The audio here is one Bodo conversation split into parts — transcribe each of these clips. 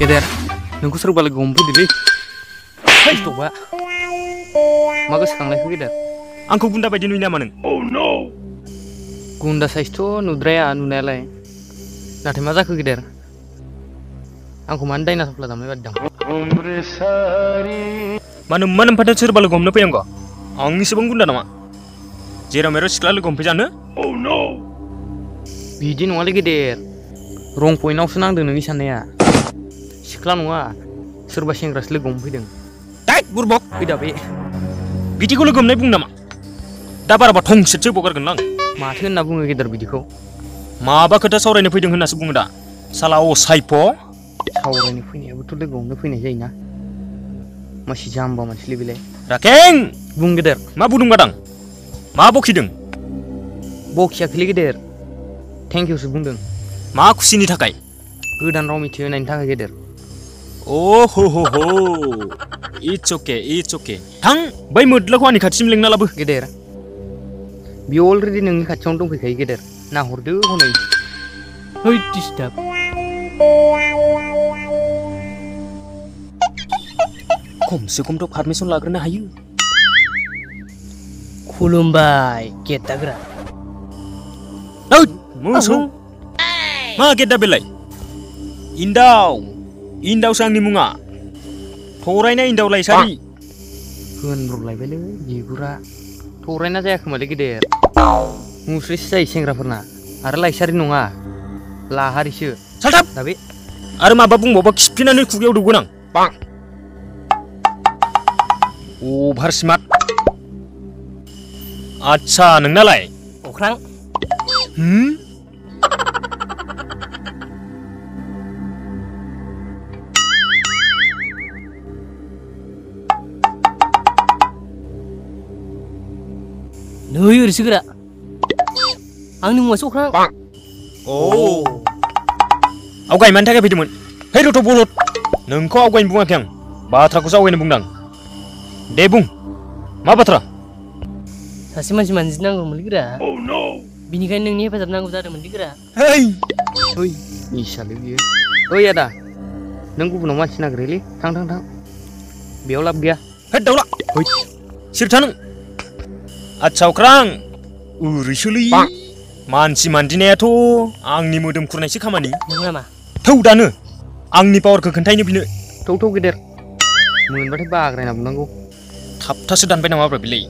गेदेर नोंखौ सोरबा लोगो हमफैदोलै थ'बा मा गोसोखांनायखौ गेदेर आंखौ गुन्दा बायदि नुयो नामा नों गुन्दा साइजथ' नुद्राया नुनायालाय नाथाय मा जाखो गेदेर आंखौ मानो दायना सफ्ला दामनाय बादि दं मानो मा नोमफाथों सोरबा लोगो हमनो फैयांग आं इसेबां गुन्दा नामा जेराव मेराव सिख्ला लोगो हमफैजानो बिदि नङालै गेदेर रं पइन्टआवसो नांदों नोंनि साननाया सिख्ला नङा सोरबा सेंग्रासो लोगो हमफैदों दाइट बुरबक फैदा बे बिदिखौ लोगो हमनाय बुं नामा दा बाराबा थंसेसो बगारगोन आं माथो होनना बुङो गेदेर बिदिखौ माबा खोथा सावरायनो फैदों होननासो बुङो दा साला असाइफ' सावरायनो फैनायाबोथ' लोगो हमनो फैनाय जायोना मासि जाम्बा मानसिलै बेलाय राखें बुं गेदेर मा बुंदों गादां मा बखिदों बखियाखैलै गेदेर थेंक इउसो बुंदों मा खुसिनि थाखाय गोदान राव मिथिहोनायनि थाखाय गेदेर Oh ho ho ho, it's okay. थां बै मोद्लाखौ आंनि खाथिसिम लिंना लाबो गेदेर बियो अलरेडि नोंनि खाथियावनो दंफैखायो गेदेर नाहरदो हनै है डिस्टार्ब खमसे खमथ' पारमिसन लाग्रोनो हायो खुलुमबाय गेट दाग्रा ओइ मोसौ मा गेट दा बेलाय इन्दावसो आंनि मुङा थरायनाय इन्दाव लाइसारि होनब्रबलायबायलै बिगुरा थरायना जायाखोमालै गेदेर मुस्रिसो जायो सेंग्राफोरना आरो लाइसारि नङा लाहारिसो सालथाब दा बे आरो माबा बुंबावबा खिफिनानै खुगायाव दौगोन आं अभार स्मार्ट आच्छा नोंनालाय अख्रां नै ओरैसो गोरा आंनि मुङासो अख्रां आवगाय मानि थाखाय फैदोंमोन है रथ' बलद नोंखौ आवगायनो बुङाखै आं बाथ्राखौसो आवगायनो बुंदां दे बुं मा बाथ्रा सासे मानसि मानजि नांगौमोनलै गोरा बिनिखायनो नोंनि हेफाजाब नांगौ जादोंमोनलै गोरा है निसालै बियो ओइ आदा नों गुबुनाव मानसि नागिरहैलै थां बेयाव लाब गैया है दाउला सिरि था नों आच्छा अख्रां ओरैसोलै मानसि मानदिनायाथ' आंनि मोदोम खुरनायसो खामानि नंगौ नामा थौ दानो आंनि पावारखौ खोन्थायनो बिनो थौ गेदेर मोनबाथाय बाग्रायना बुंनांगौ थाबथासो दानबाय नामाब्रा बिलाय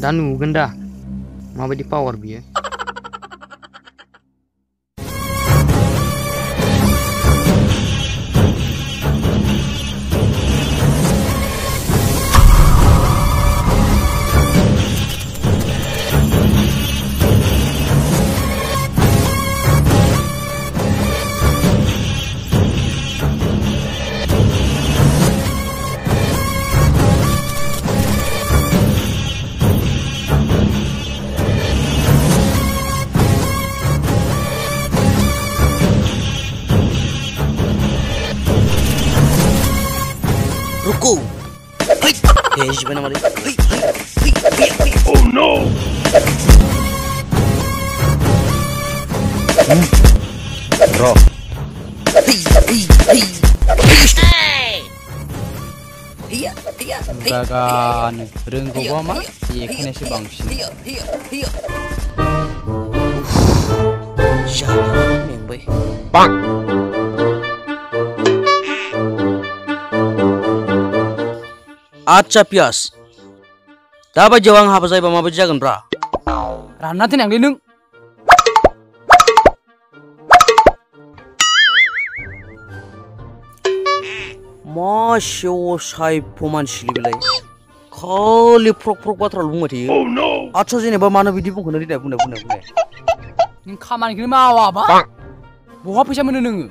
दा नुगोन दा माबायदि पावार बियो रुको हेज बना वाले Oh no Bro Gagan रोंगौबा मा बेखौनोसो बांसिन मेंबाय आच्छा पियास दा बायदियाव आं हाबा जायोबा माबायदि जागोनब्रा रानना दोनांलै नों मा सेव साइफ मानसिलै बेलाय खालि फ्रक बाथ्राल' बुंबाय थायो आच्छा जेनेबा मानो बिदि बुंखोनो देनाय बुंनाय नों खामानिखौनो मावाबा बहा फैसा मोनो नोङो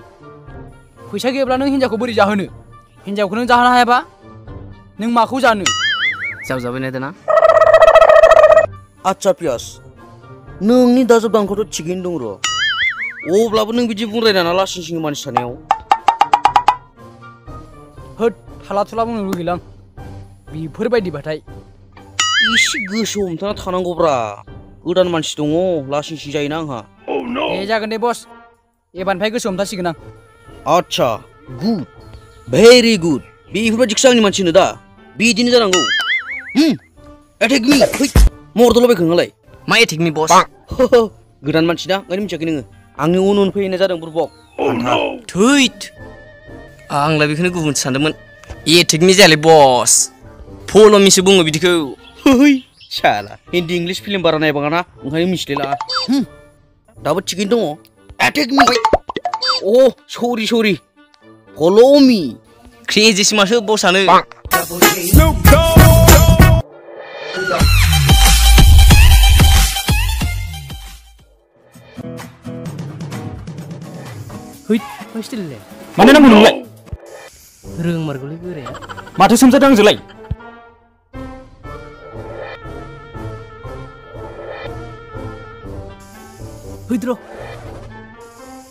फैसा गैयाब्ला नों हिनजावखौ बोरै जाहोनो हिनजावखौ नों जाहोनो हायाबा नों माखौ जानो जावजाबाय नायदोना आच्छा पियास नोंनि दाजाब दानखौथ' थिगैनो दं र' अब्लाबो नों बिदि बुंलायना लासिं सिं मानसि थानायाव होद थाला थुला बुंनो लुगैलां बेफोरबायदिबाथाय एसे गोसो हमथाना थानांगौब्रा गोदान मानसि दङ लासिं सिं जायोना आंहा दे जागोन दे बस एबारनिफ्राय गोसो हमथासिगोन आं आच्छा गुड भेरि गुड बेफोरबायदिखौसो आंनि मानसिनो दा बिदिनो जानांगौ एटेक मी मरदलाबायखो नोंलाय मा एटेक मी बस गोदान मानसि ना ओंखायनो मिथियाखै नोङो आंनि उन उन फैनाय जादों बुरबक थैत आंलाय बेखौनो गुबुन सानदोंमोन एटेक मी जायालै बस फल' मिसो बुङो बिदिखौ साला हिन्दी इंलिश फिल्म बारा नायबाङाना ओंखायनो मिथिलायला दाबो थिगैनो दङ एटेक मी अ सरि फल' मी क्रेजिसो माथो बसआनो हैद हस्टेलले मानो नांगौ नोंलाय रोंमारगौलै गोराया माथो सोमजादों आंजोंलाय हैद्र'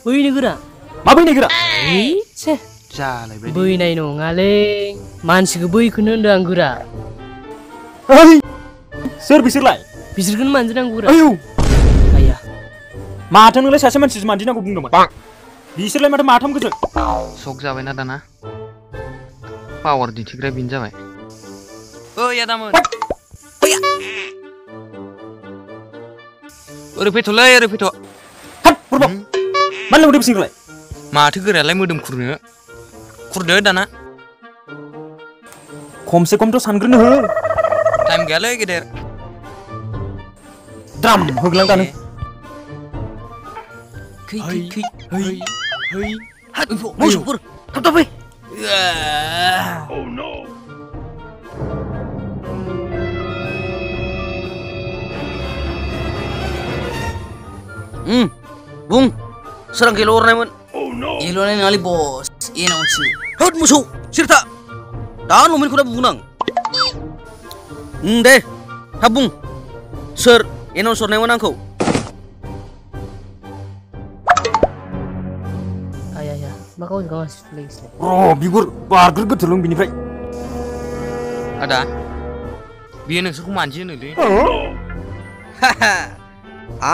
बैनो गोरा मा बैनाय गोरा हैसे जालायबाय बैनाय नङालै मानसिखौ बैखौनो होनदों आं गोरा ओइ सोर बिसोरलाय बिसोरखौनो मानजिनांगौ गोरा आयौ आया माथो नोंलाय सासे मानसिजों मानजिनांगौ बुंदोंमोन बिसोरलाय माथो माथाम गोजो सक जाबायना दाना पावार दिन्थिग्राया बेनो जाबाय ओइ आदामोन ओरै फैथ'लै ओरै फैथ' हाट बुरबक मानो लेंहरदों बिसोरखौलाय माथो गोरायालाय मोदोम खुरदो दाना खमसे खमथ' सानग्रोनो हो टाइम गैयालै गेदेर द्राम होग्लां दानो मोसौफोर थाब थाब फै बुं सोर आंखौ एल'हरनायमोन एल'नाय नङालै बस एनाउन्सो होद मोसौ सिरथा दा नमिनखौ दा बुं आं दे थाब बुं सोर एनाउन्स हरनायमोन आंखौ आया मा गावजों गाव मानसि बिगुर बारग्रो गोथोलों बिनिफ्राय आदा बियो नोंसोरखौ मानजि होनोलै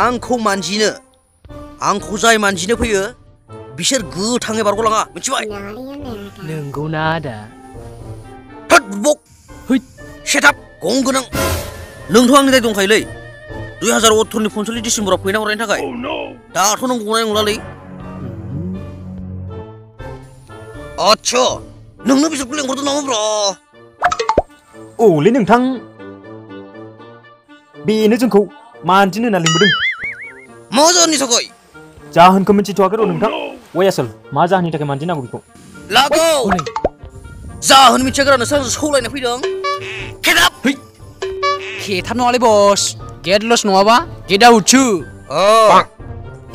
आंखौ मानजिनो आंखौ जाय मानजिनो फैयो बिसोर गोथाङै बारग'लाङा मिथिबाय नंगौना आदा होद बुरबक हैद सेटाप गं गोनां नोंथ' आंनि दाय दंखायोलै 2018नि 45 डिसेम्बराव फैना हरनायनि थाखाय दाथ' नों गनाय नंलालै आच्छा नोंनो बिसोरखौ लेंहरदों नामा ब्रा औलै नोंथां बेनो जोंखौ मानजिनो होनना लिंबोदों मा जाहोननि थाखाय जाहोनखौ मिथिथ'वाखै र' नोंथां वै आसोल मा जाहोननि थाखाय मानजिनांगौ बेखौ लागौ जाहोन मिथियागारानोसो आंजों सौलायनो फैदों खेदाब खेथार नङालै बस गेट लस नङाबा गेट आउटसो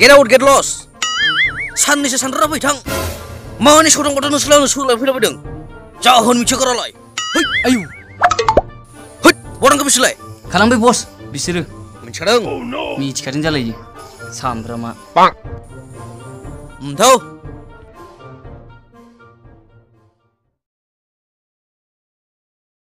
गेट आउट गेट लस साननैसो सानद्रा फैथां मानि सौदां बाथ' नोंसोर आंनो सौलायनो फैलाबायदों जाहोन मिथियागारालाय आयु हैद बरांखौ बिसोरलाय खालामबाय बस बिसोरो मिथिखादों मिथिखादों जालायो सामब्रामा थौ